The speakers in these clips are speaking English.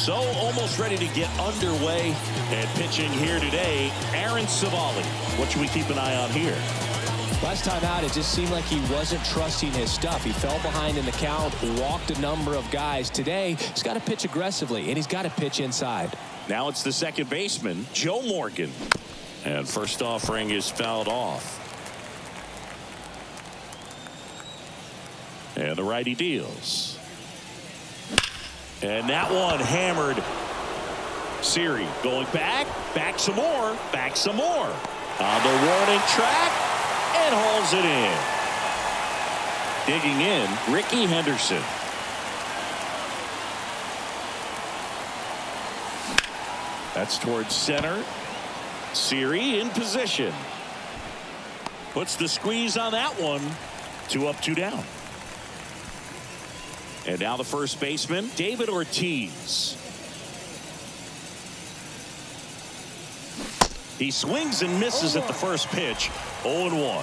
So almost ready to get underway, and pitching here today, Aaron Civale. What should we keep an eye on here? Last time out, it just seemed like he wasn't trusting his stuff. He fell behind in the count, walked a number of guys. Today, he's got to pitch aggressively, and he's got to pitch inside. Now it's the second baseman, Joe Morgan. And first offering is fouled off. And the righty deals. And that one hammered. Siri going back some more, on the warning track, and hauls it in. Digging in, Ricky Henderson. That's towards center. Siri in position. Puts the squeeze on that one. 2 up, 2 down. And now the first baseman, David Ortiz. He swings and misses at the first pitch. 0-1.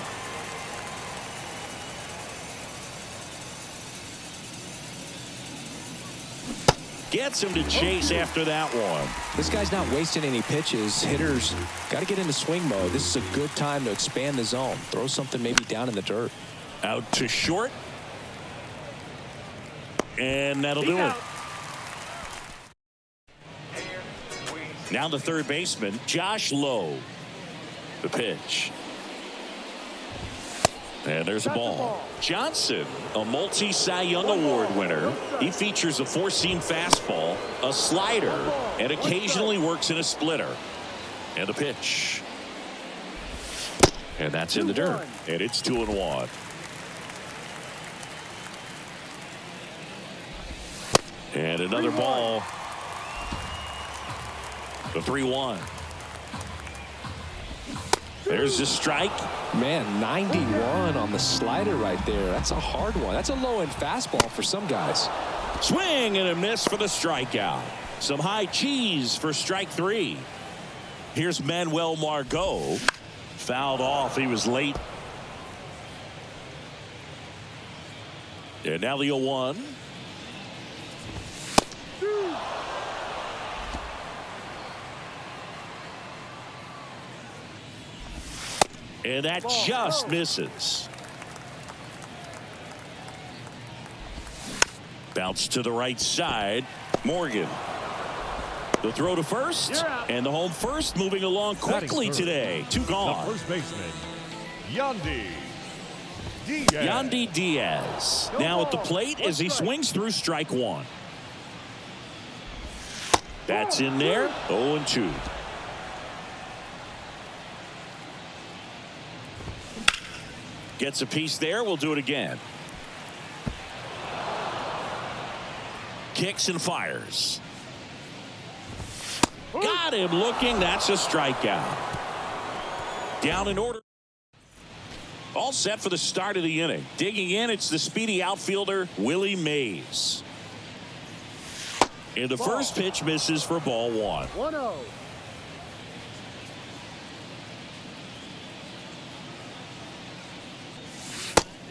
Gets him to chase after that one. This guy's not wasting any pitches. Hitters got to get into swing mode. This is a good time to expand the zone. Throw something maybe down in the dirt. Out to short. And that'll do it. Now the third baseman, Josh Lowe. The pitch. And there's a ball. Johnson, a multi-Cy Young Award winner. He features a 4-seam fastball, a slider, and occasionally works in a splitter. And the pitch. And that's in the dirt. And it's 2-1. And another ball. The 3-1. There's the strike. Man, 91 on the slider right there. That's a hard one. That's a low-end fastball for some guys. Swing and a miss for the strikeout. Some high cheese for strike 3. Here's Manuel Margot. Fouled off. He was late. And now the 0-1. And that just misses. Bounce to the right side. Morgan. The throw to first. And the home first moving along quickly today. 2 gone. The first baseman, Yandy Diaz. Yandy Diaz. Now at the plate as he swings through strike 1. That's in there. 0-2. Gets a piece there. We'll do it again. Kicks and fires. Got him looking. That's a strikeout. Down in order. All set for the start of the inning. Digging in, it's the speedy outfielder, Willie Mays. And the first pitch misses for ball 1. 1-0.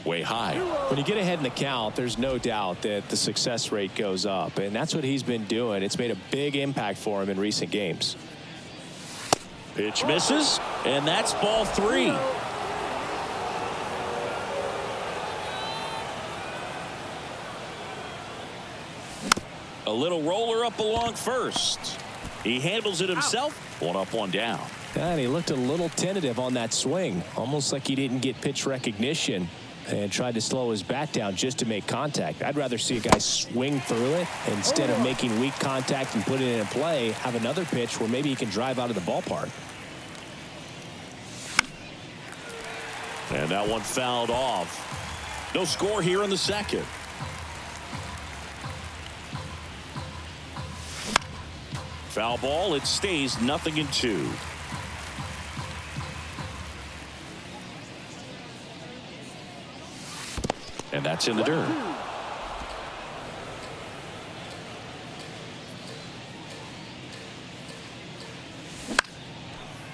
Way high. When you get ahead in the count, there's no doubt that the success rate goes up, and that's what he's been doing. It's made a big impact for him in recent games. Pitch misses, and that's ball 3. A little roller up along first. He handles it himself. 1 up, 1 down. And he looked a little tentative on that swing, almost like he didn't get pitch recognition and tried to slow his bat down just to make contact. I'd rather see a guy swing through it instead of making weak contact and putting it in play, have another pitch where maybe he can drive out of the ballpark. And that one fouled off. No score here in the second. Foul ball. It stays 0-2. And that's in the dirt.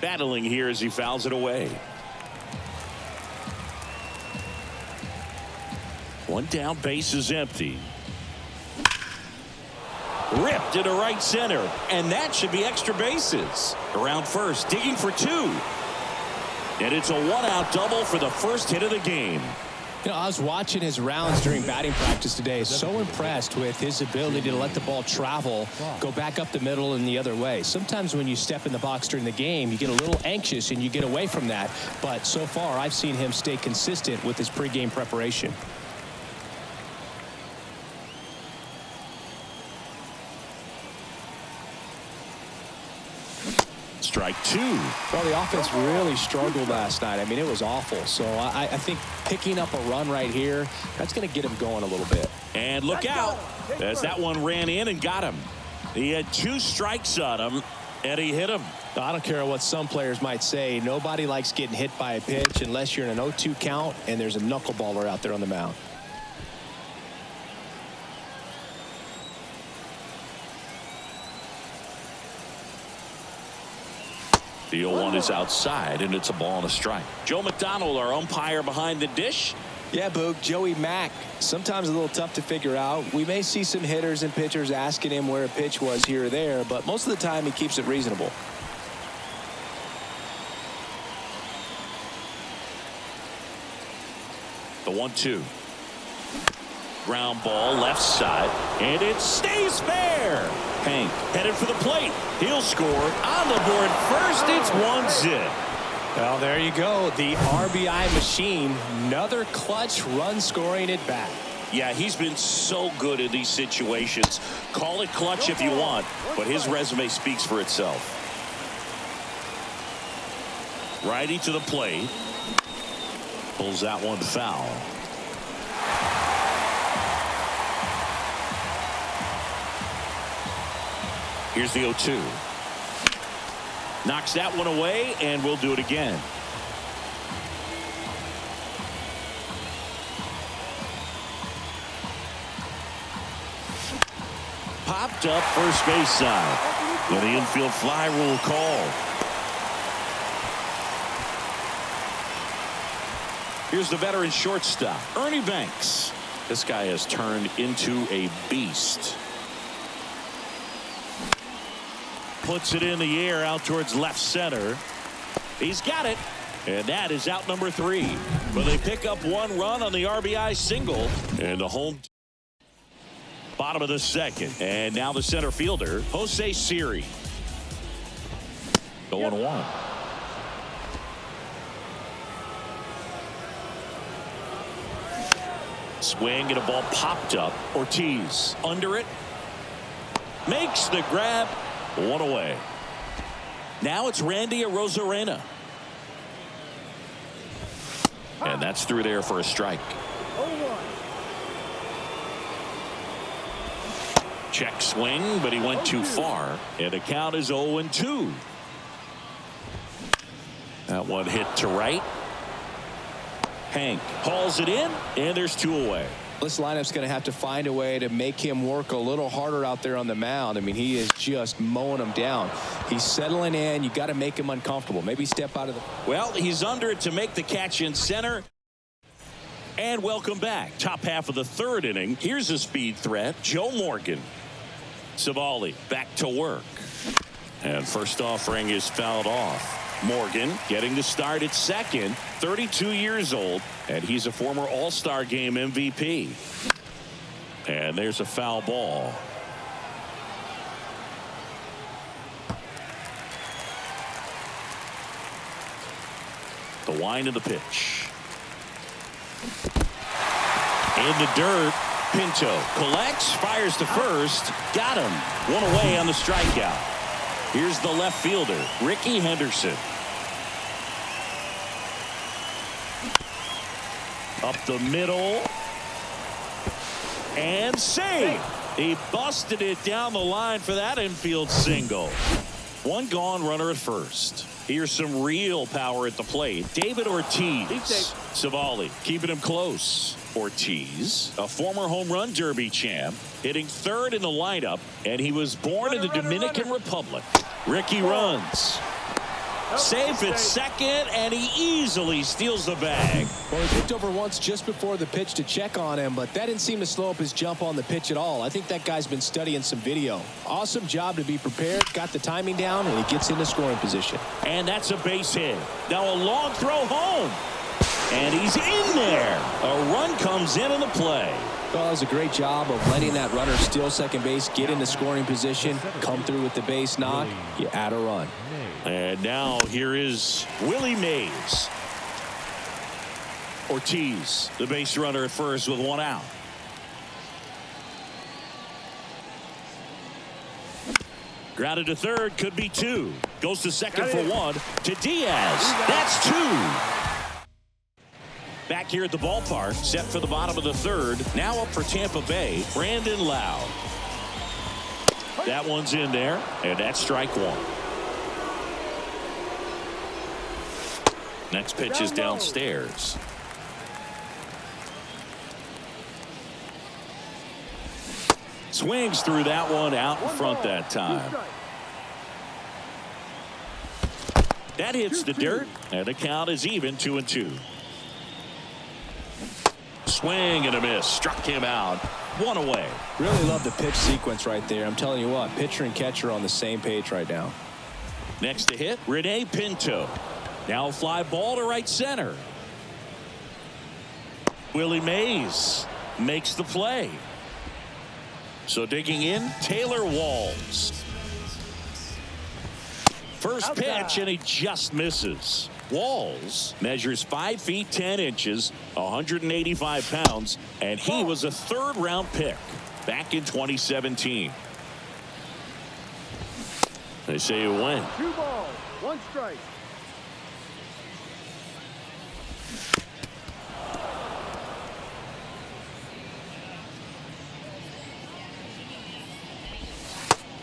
Battling here as he fouls it away. 1 down, base is empty. ripped into right center, and that should be extra bases. Around first, digging for two. And it's a one-out double for the first hit of the game. You know, I was watching his rounds during batting practice today. So impressed with his ability to let the ball travel, go back up the middle and the other way. Sometimes when you step in the box during the game, you get a little anxious and you get away from that. But so far, I've seen him stay consistent with his pregame preparation. Strike two. Well, the offense really struggled last night. I mean, it was awful. So I think picking up a run right here, that's going to get him going a little bit. And look out, as that one ran in and got him. He had two strikes on him, and he hit him. I don't care what some players might say. Nobody likes getting hit by a pitch unless you're in an 0-2 count and there's a knuckleballer out there on the mound. The 0-1 is outside, and it's a ball and a strike. Joe McDonald, our umpire behind the dish. Yeah, Boog, Joey Mack, sometimes a little tough to figure out. We may see some hitters and pitchers asking him where a pitch was here or there, but most of the time he keeps it reasonable. The 1-2. Ground ball left side, and it stays fair. Hank headed for the plate. He'll score on the board first. It's 1-0. Well, there you go. The RBI machine. Another clutch run scoring at bat. Yeah, he's been so good in these situations. Call it clutch if you want, but his resume speaks for itself. Righty to the plate. Pulls that one foul. Here's the 0-2. Knocks that one away, and we'll do it again. Popped up first base side. With the infield fly rule called. Here's the veteran shortstop, Ernie Banks. This guy has turned into a beast. Puts it in the air out towards left center. He's got it. And that is out number 3. But they pick up one run on the RBI single. And the home. Bottom of the second. And now the center fielder, Jose Siri. 0-1. Swing and a ball popped up. Ortiz under it. Makes the grab. One away. Now it's Randy Arozarena. And that's through there for a strike. Check swing, but he went too far. And the count is 0-2. That one hit to right. Hank hauls it in, and there's 2 away. This lineup's going to have to find a way to make him work a little harder out there on the mound. I mean, he is just mowing him down. He's settling in. You got to make him uncomfortable. Maybe step out of the. Well, he's under it to make the catch in center. And welcome back. Top half of the 3rd inning. Here's a speed threat. Joe Morgan. Savali back to work. And first offering is fouled off. Morgan getting the start at second, 32 years old, and he's a former All-Star Game MVP. And there's a foul ball. The wind of the pitch. In the dirt, Pinto collects, fires to first, got him. One away on the strikeout. Here's the left fielder, Ricky Henderson. Up the middle. And save. He busted it down the line for that infield single. One gone, runner at first. Here's some real power at the plate. David Ortiz. Savali keeping him close. Ortiz, a former home run derby champ, hitting 3rd in the lineup, and he was born in the Dominican Republic. Ricky runs. Safe at second, and he easily steals the bag. Well, he picked over once just before the pitch to check on him, but that didn't seem to slow up his jump on the pitch at all. I think that guy's been studying some video. Awesome job to be prepared, got the timing down, and he gets into scoring position. And that's a base hit. Now a long throw home. And he's in there. A run comes in the play. Well, it was a great job of letting that runner steal second base, get into scoring position, come through with the base knock. You add a run. And now here is Willie Mays. Ortiz, the base runner at first with one out. Grounded to third, could be two. Goes to second for one. To Diaz. That's two. Back here at the ballpark, set for the bottom of the third. Now up for Tampa Bay, Brandon Lowe. That one's in there, and that's strike one. Next pitch is downstairs. Swings through that one out in front that time. That hits the dirt, and the count is even 2-2. Swing and a miss. Struck him out. One away. Really love the pitch sequence right there. I'm telling you what, pitcher and catcher on the same page right now. Next to hit, Rene Pinto. Now a fly ball to right center. Willie Mays makes the play. So digging in, Taylor Walls. First pitch, and he just misses. Walls measures 5 feet 10 inches, 185 pounds, and he was a third-round pick back in 2017. They say you win. 2 balls, 1 strike.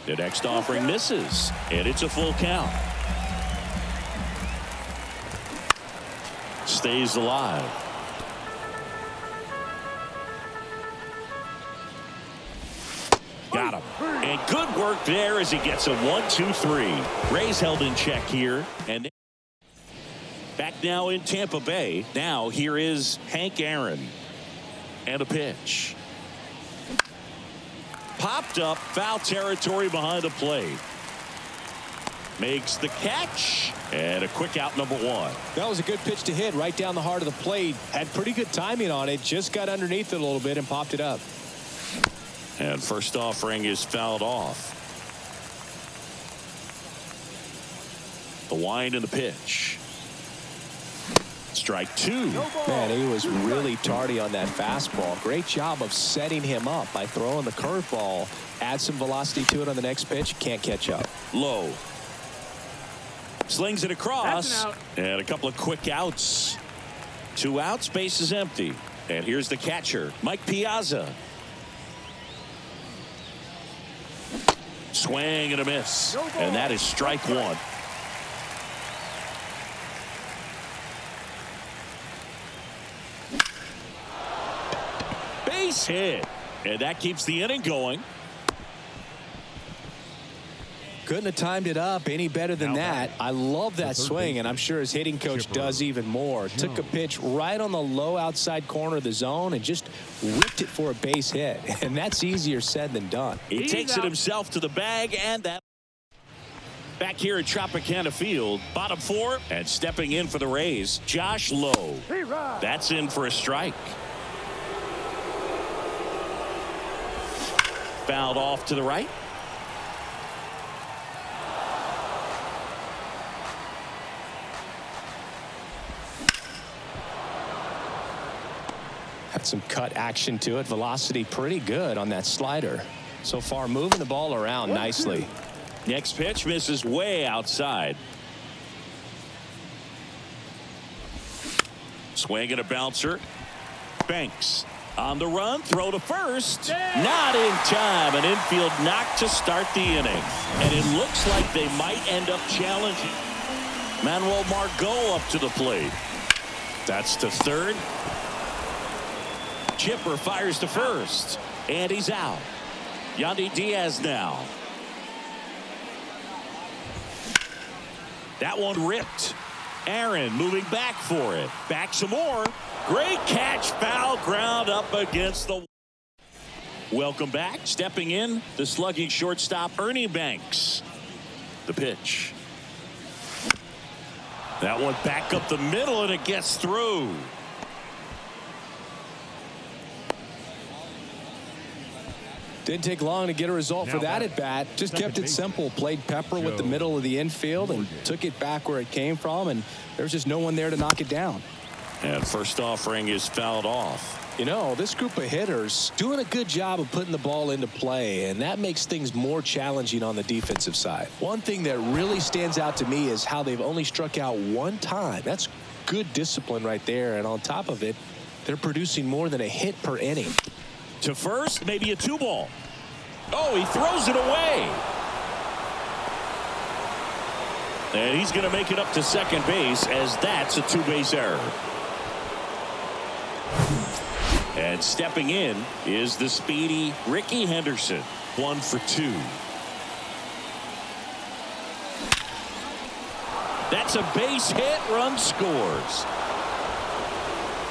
The next offering misses, and it's a full count. Stays alive. Got him. And good work there as he gets a 1-2-3. Rays held in check here. And back now in Tampa Bay. Now here is Hank Aaron. And a pitch. Popped up, foul territory behind the plate. Makes the catch, and a quick out, number 1. That was a good pitch to hit right down the heart of the plate. Had pretty good timing on it, just got underneath it a little bit and popped it up. And first offering is fouled off. The wind and the pitch. Strike 2. Man, he was really tardy on that fastball. Great job of setting him up by throwing the curveball. Add some velocity to it on the next pitch. Can't catch up. Low. Slings it across. And a couple of quick outs. 2 outs, base is empty. And here's the catcher, Mike Piazza. Swing and a miss. And that is strike 1. Base hit. And that keeps the inning going. Couldn't have timed it up any better than that. I love that swing, and I'm sure his hitting coach does even more. Took a pitch right on the low outside corner of the zone and just whipped it for a base hit. And that's easier said than done. He takes it himself to the bag, and that. Back here at Tropicana Field, bottom 4, and stepping in for the Rays, Josh Lowe. That's in for a strike. Fouled off to the right. Had some cut action to it. Velocity pretty good on that slider. So far moving the ball around nicely. Next pitch misses way outside. Swing and a bouncer. Banks on the run. Throw to first. Not in time. An infield knock to start the inning. And it looks like they might end up challenging. Manuel Margot up to the plate. That's to third. Chipper fires to first. And he's out. Yandy Diaz now. That one ripped. Aaron moving back for it. Back some more. Great catch. Foul ground up against the. Welcome back. Stepping in, the slugging shortstop, Ernie Banks. The pitch. That one back up the middle, and it gets through. Didn't take long to get a result for that at bat. Just kept it simple. Played pepper with the middle of the infield and took it back where it came from, and there's just no one there to knock it down. And first offering is fouled off. You know, this group of hitters doing a good job of putting the ball into play, and that makes things more challenging on the defensive side. One thing that really stands out to me is how they've only struck out one time. That's good discipline right there, and on top of it, they're producing more than a hit per inning. To first, maybe a 2-ball. Oh, he throws it away. And he's going to make it up to second base, as that's a 2-base error. And stepping in is the speedy Ricky Henderson. 1 for 2. That's a base hit. Run scores.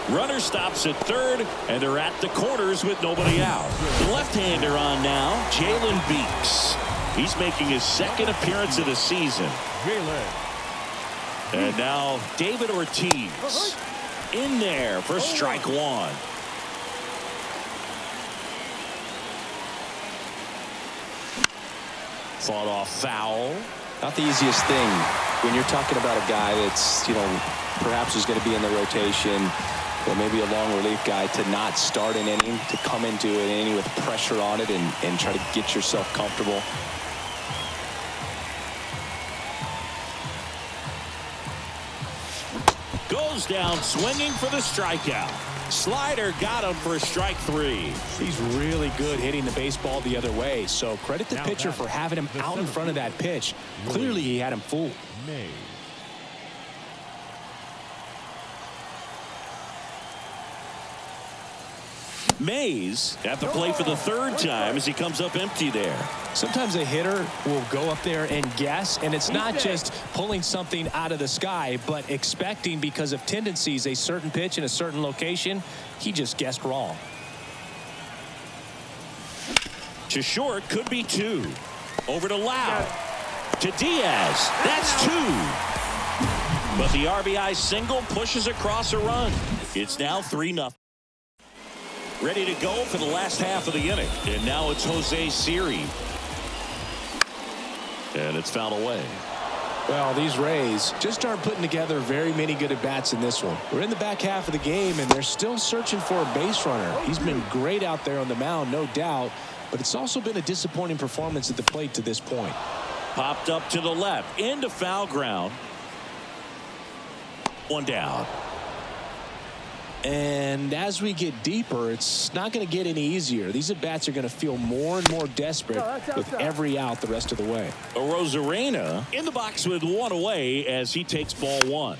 Runner stops at third, and they're at the corners with nobody out. The left-hander on now, Jalen Beeks. He's making his second appearance of the season. And now David Ortiz in there for strike one. Fought off foul. Not the easiest thing when you're talking about a guy that's, perhaps is going to be in the rotation, or maybe a long relief guy, to not start an inning, to come into an inning with pressure on it and try to get yourself comfortable. Goes down swinging for the strikeout. Slider got him for strike 3. He's really good hitting the baseball the other way, so credit the pitcher for having him out in front of that pitch. Clearly he had him fooled. Mays at the plate for the third time as he comes up empty there. Sometimes a hitter will go up there and guess, and it's not just pulling something out of the sky, but expecting, because of tendencies, a certain pitch in a certain location. He just guessed wrong. To short, could be 2. Over to Lau. To Diaz. That's 2. But the RBI single pushes across a run. It's now 3-0. Ready to go for the last half of the inning. And now it's Jose Siri. And it's fouled away. Well, these Rays just aren't putting together very many good at-bats in this one. We're in the back half of the game, and they're still searching for a base runner. He's been great out there on the mound, no doubt, but it's also been a disappointing performance at the plate to this point. Popped up to the left, into foul ground. 1 down. And as we get deeper, it's not going to get any easier. These at-bats are going to feel more and more desperate with every out the rest of the way. Rosarena in the box with 1 away as he takes ball 1.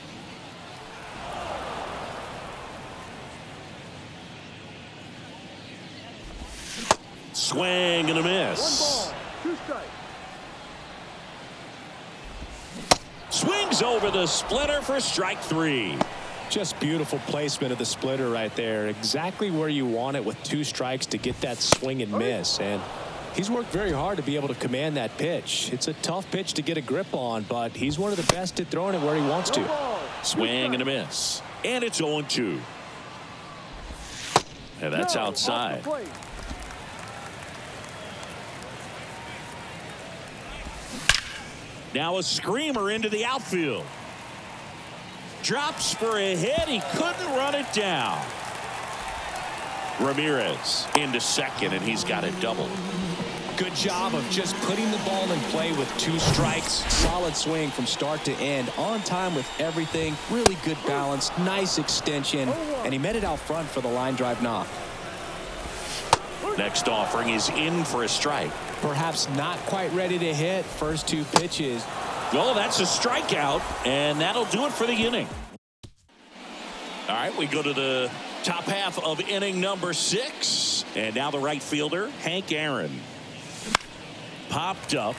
Swing and a miss. 1 ball, 2 strikes. Swings over the splitter for strike 3. Just beautiful placement of the splitter right there. Exactly where you want it with 2 strikes to get that swing and miss. And he's worked very hard to be able to command that pitch. It's a tough pitch to get a grip on, but he's one of the best at throwing it where he wants to. Swing and a miss. And it's 0-2. And that's outside. Now a screamer into the outfield. Drops for a hit. He couldn't run it down. Ramirez into second, and he's got it double. Good job of just putting the ball in play with 2 strikes. Solid swing from start to end. On time with everything. Really good balance. Nice extension. And he met it out front for the line drive knock. Next offering is in for a strike. Perhaps not quite ready to hit. First 2 pitches. Well, that's a strikeout, and that'll do it for the inning. All right, we go to the top half of inning number 6. And now the right fielder, Hank Aaron. Popped up.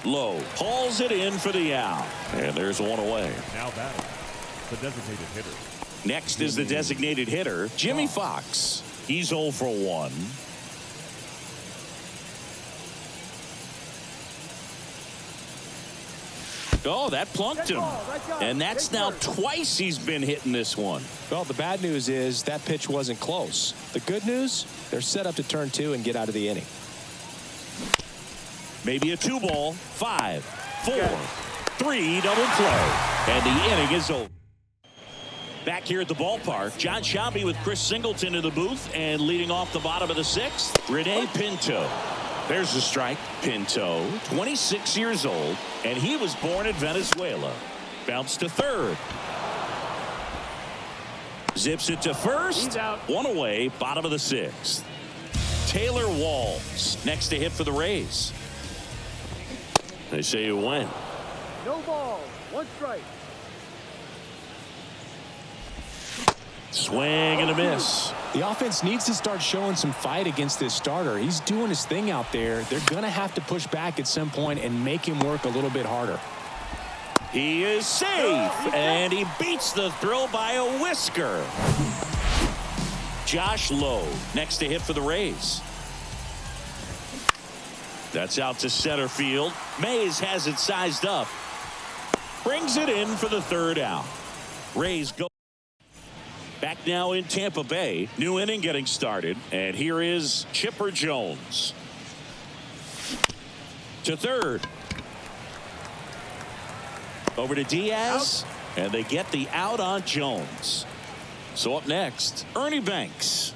Low hauls it in for the out. And there's one away. Now batting, the designated hitter. Next is the designated hitter, Jimmy Fox. He's 0 for 1. Oh, that plunked him. And that's now twice he's been hitting this one. Well, the bad news is that pitch wasn't close. The good news, they're set up to turn 2 and get out of the inning. Maybe a 2-ball, 5, 4, 3, double play. And the inning is over. Back here at the ballpark, John Sciambi with Chris Singleton in the booth, and leading off the bottom of the 6th, Rene Pinto. There's the strike. Pinto, 26 years old, and he was born in Venezuela. Bounce to third. Zips it to first. One away, bottom of the 6th. Taylor Walls next to hit for the Rays. They say you win. No ball. 1 strike. Swing and a miss. The offense needs to start showing some fight against this starter. He's doing his thing out there. They're going to have to push back at some point and make him work a little bit harder. He is safe, and he beats the throw by a whisker. Josh Lowe next to hit for the Rays. That's out to center field. Mays has it sized up. Brings it in for the 3rd out. Rays go. Back now in Tampa Bay. New inning getting started. And here is Chipper Jones. To third. Over to Diaz. Out. And they get the out on Jones. So up next, Ernie Banks.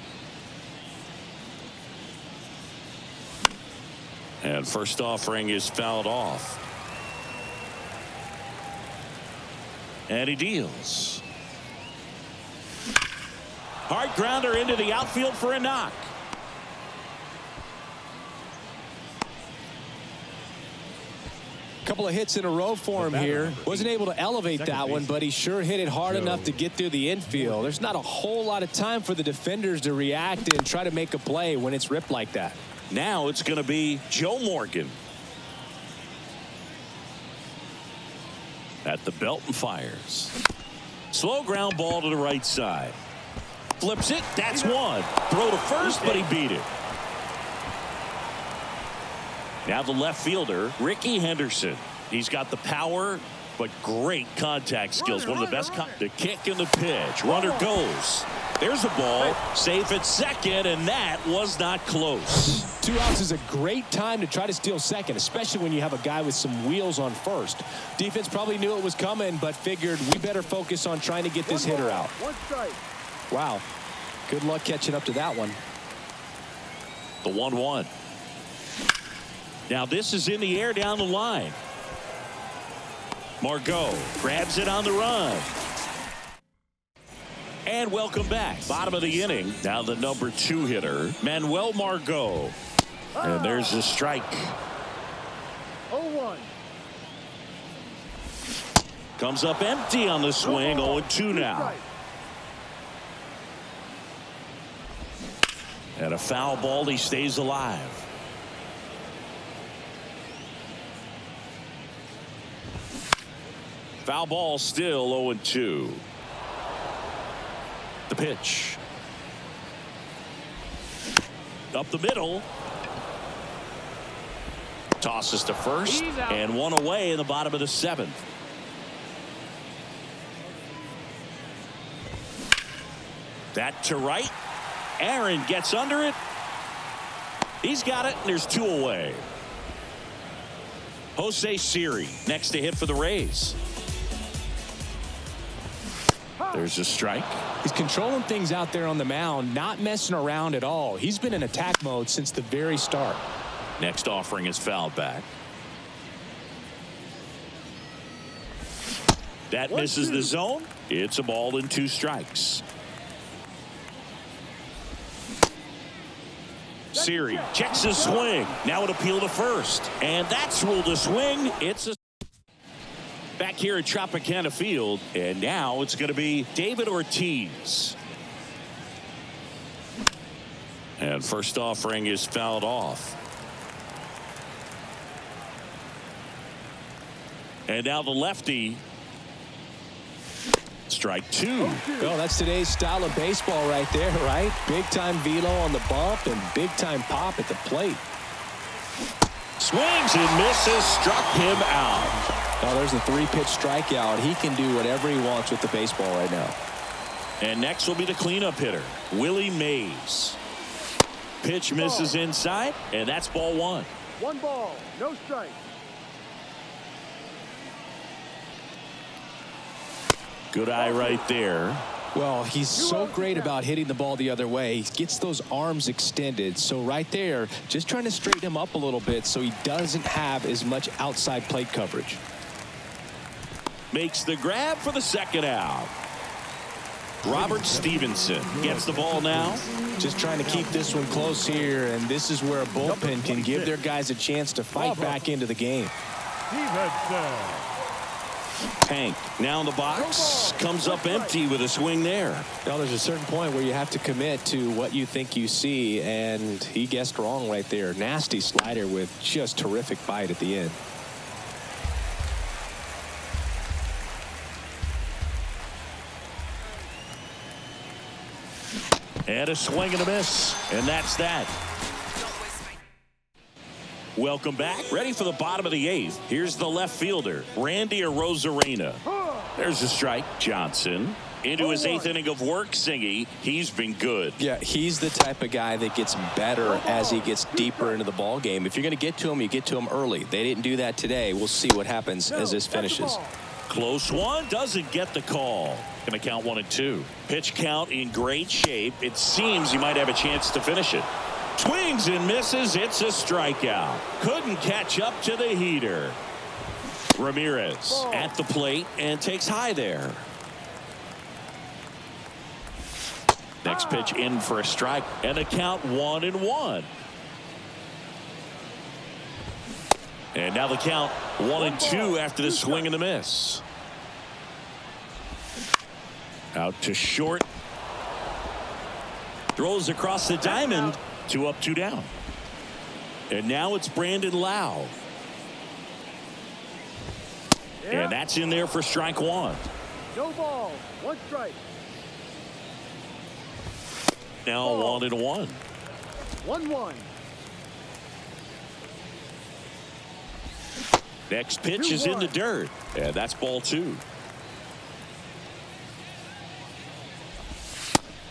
And first offering is fouled off. And he deals. Hard grounder into the outfield for a knock. Couple of hits in a row for him here. Wasn't able to elevate that one, but he sure hit it hard enough to get through the infield. There's not a whole lot of time for the defenders to react and try to make a play when it's ripped like that. Now it's going to be Joe Morgan. At the belt and fires. Slow ground ball to the right side. Flips it. That's one. Throw to first, but he beat it. Now the left fielder, Ricky Henderson. He's got the power, but great contact skills. One of the best. The kick and the pitch. Runner goes. There's a ball. Safe at second, and that was not close. 2 outs is a great time to try to steal second, especially when you have a guy with some wheels on first. Defense probably knew it was coming, but figured we better focus on trying to get this hitter out. 1 strike. Wow. Good luck catching up to that one. The 1-1. Now this is in the air down the line. Margot grabs it on the run. And welcome back. Bottom of the inning. Now the number 2 hitter, Manuel Margot. And there's a strike. 0-1. Comes up empty on the swing. 0-2 now. And a foul ball. He stays alive. Foul ball still 0-2. The pitch. Up the middle. Tosses to first. And one away in the bottom of the 7th. That to right. Aaron gets under it. He's got it, and there's 2 away. Jose Siri next to hit for the Rays. There's a strike. He's controlling things out there on the mound, not messing around at all. He's been in attack mode since the very start. Next offering is fouled back. That misses the zone. It's a ball and 2 strikes. Siri checks his swing. Now it appeal to first. And that's ruled a swing. It's a back here at Tropicana Field. And now it's going to be David Ortiz. And first offering is fouled off. And now the lefty. Strike two. Well, that's today's style of baseball right there, right? Big-time velo on the bump and big-time pop at the plate. Swings and misses, struck him out. Oh, there's a 3-pitch strikeout. He can do whatever he wants with the baseball right now. And next will be the cleanup hitter, Willie Mays. Pitch misses inside, and that's ball one. 1 ball, no strike. Good eye right there. Well, he's so great about hitting the ball the other way. He gets those arms extended. So right there, just trying to straighten him up a little bit so he doesn't have as much outside plate coverage. Makes the grab for the second out. Robert Stevenson gets the ball now. Just trying to keep this one close here, and this is where a bullpen can give their guys a chance to fight back into the game. Tank now in the box, comes up empty with a swing there. Well, there's a certain point where you have to commit to what you think you see, and he guessed wrong right there. Nasty slider with just terrific bite at the end. And a swing and a miss, and that's that. Welcome back. Ready for the bottom of the 8th. Here's the left fielder, Randy Arozarena. There's a strike. Johnson into his 8th inning of work. Singy, he's been good. Yeah, he's the type of guy that gets better as he gets deeper into the ball game. If you're going to get to him, you get to him early. They didn't do that today. We'll see what happens as this finishes. Close one, doesn't get the call. Going to count 1-2. Pitch count in great shape. It seems he might have a chance to finish it. Swings and misses. It's a strikeout. Couldn't catch up to the heater. Ramirez at the plate and takes high there. Next pitch in for a strike and a count 1-1. And now the count 1-2 after the swing and the miss. Out to short. Throws across the diamond. 2 up, 2 down. And now it's Brandon Lau. And that's in there for strike 1. No ball, 1 strike. Now 1-1. 1-1. Next pitch is in the dirt. And that's ball 2.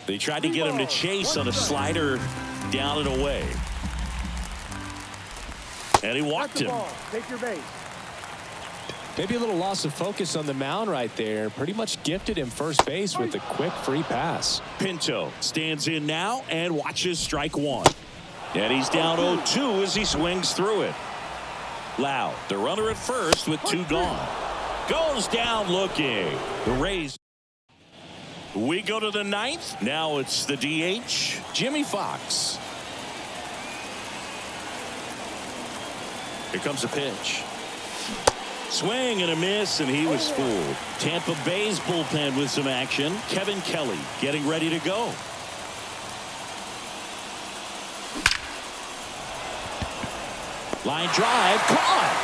They tried to get him to chase on a slider down and away. And he walked him. Take your base. Maybe a little loss of focus on the mound right there. Pretty much gifted him first base with a quick free pass. Pinto stands in now and watches strike 1. And he's down 0-2 as he swings through it. Lau, the runner at first with 2 gone. Goes down looking. The Rays. We go to the 9th. Now it's the DH, Jimmy Fox. Here comes a pitch. Swing and a miss, and he was fooled. Tampa Bay's bullpen with some action. Kevin Kelly getting ready to go. Line drive, caught.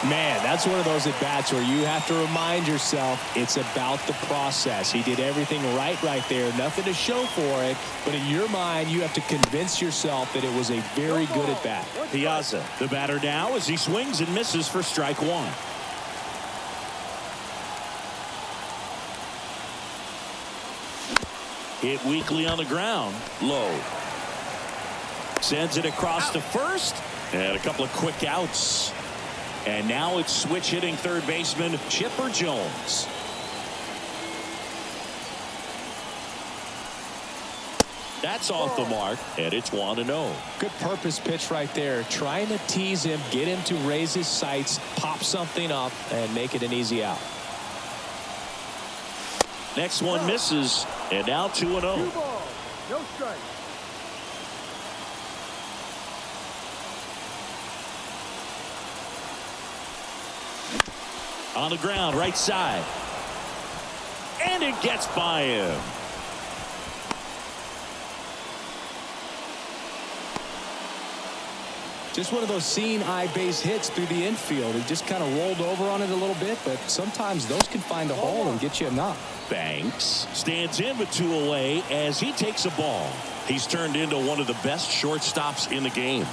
Man, that's one of those at-bats where you have to remind yourself it's about the process. He did everything right there. Nothing to show for it. But in your mind, you have to convince yourself that it was a very good at-bat. Piazza, the batter now as he swings and misses for strike 1. Hit weakly on the ground. Low. Sends it across to first. And a couple of quick outs. And now it's switch hitting third baseman Chipper Jones. That's off the mark, and it's 1-0. Good purpose pitch right there. Trying to tease him, get him to raise his sights, pop something up, and make it an easy out. Next one misses, and now 2-0. 2 balls, no strike. On the ground, right side. And it gets by him. Just one of those seeing eye base hits through the infield. He just kind of rolled over on it a little bit, but sometimes those can find a hole and get you a knock. Banks stands in with 2 away as he takes a ball. He's turned into one of the best shortstops in the game.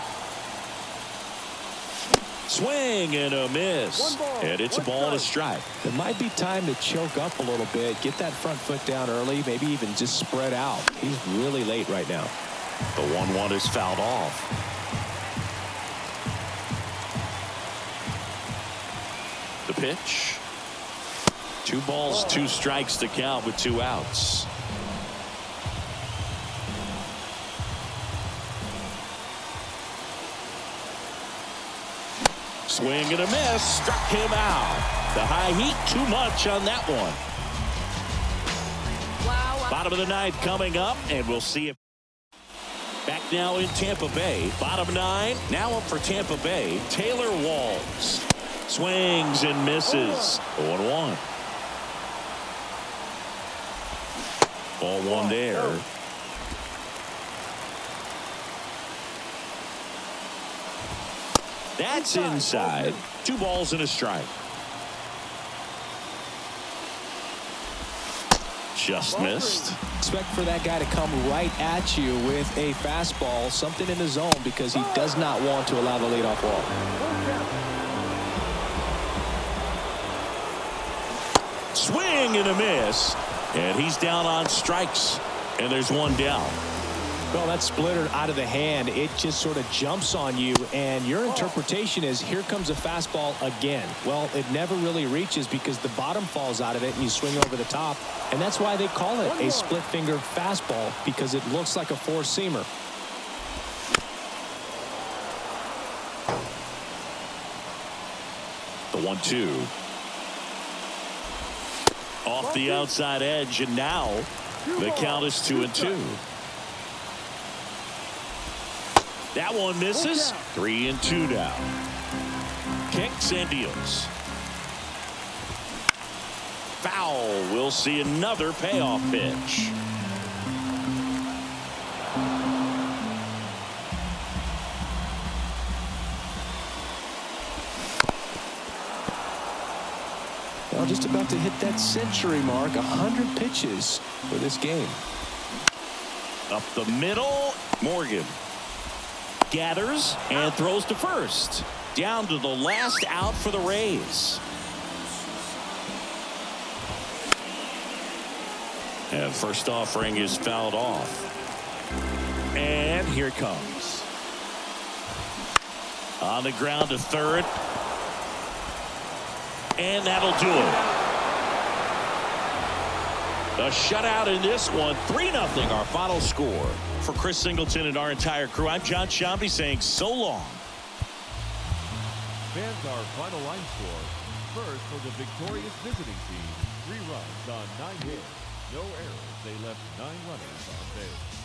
Swing and a miss. And it's a ball and a strike. It might be time to choke up a little bit, get that front foot down early, maybe even just spread out. He's really late right now. The 1-1 is fouled off. The pitch. 2 balls, 2 strikes to count with 2 outs. Swing and a miss. Struck him out. The high heat too much on that one. Bottom of the 9th coming up, and we'll see if back now in Tampa Bay. Bottom 9 now up for Tampa Bay. Taylor Walls swings and misses. 0-1. Ball 1 there. That's inside. 2 balls and a strike. Just missed. Expect for that guy to come right at you with a fastball, something in the zone, because he does not want to allow the leadoff walk. Swing and a miss. And he's down on strikes. And there's 1 down. Well, that splitter out of the hand, it just sort of jumps on you, and your interpretation is here comes a fastball again. Well, it never really reaches because the bottom falls out of it and you swing over the top, and that's why they call it a split finger fastball, because it looks like a 4-seamer. The 1-2 off the outside edge, and now the count is 2-2. That one misses. 3-2 now. Kicks and deals. Foul. We'll see another payoff pitch. Well, just about to hit that century mark. 100 pitches for this game. Up the middle. Morgan gathers and throws to first. Down to the last out for the Rays. And first offering is fouled off. And here it comes. On the ground to third. And that'll do it. A shutout in this one. 3-0 our final score. For Chris Singleton and our entire crew, I'm John Shambi saying so long. Fans, our final line score. First for the victorious visiting team. 3 runs on 9 hits. No errors. They left 9 runners on base.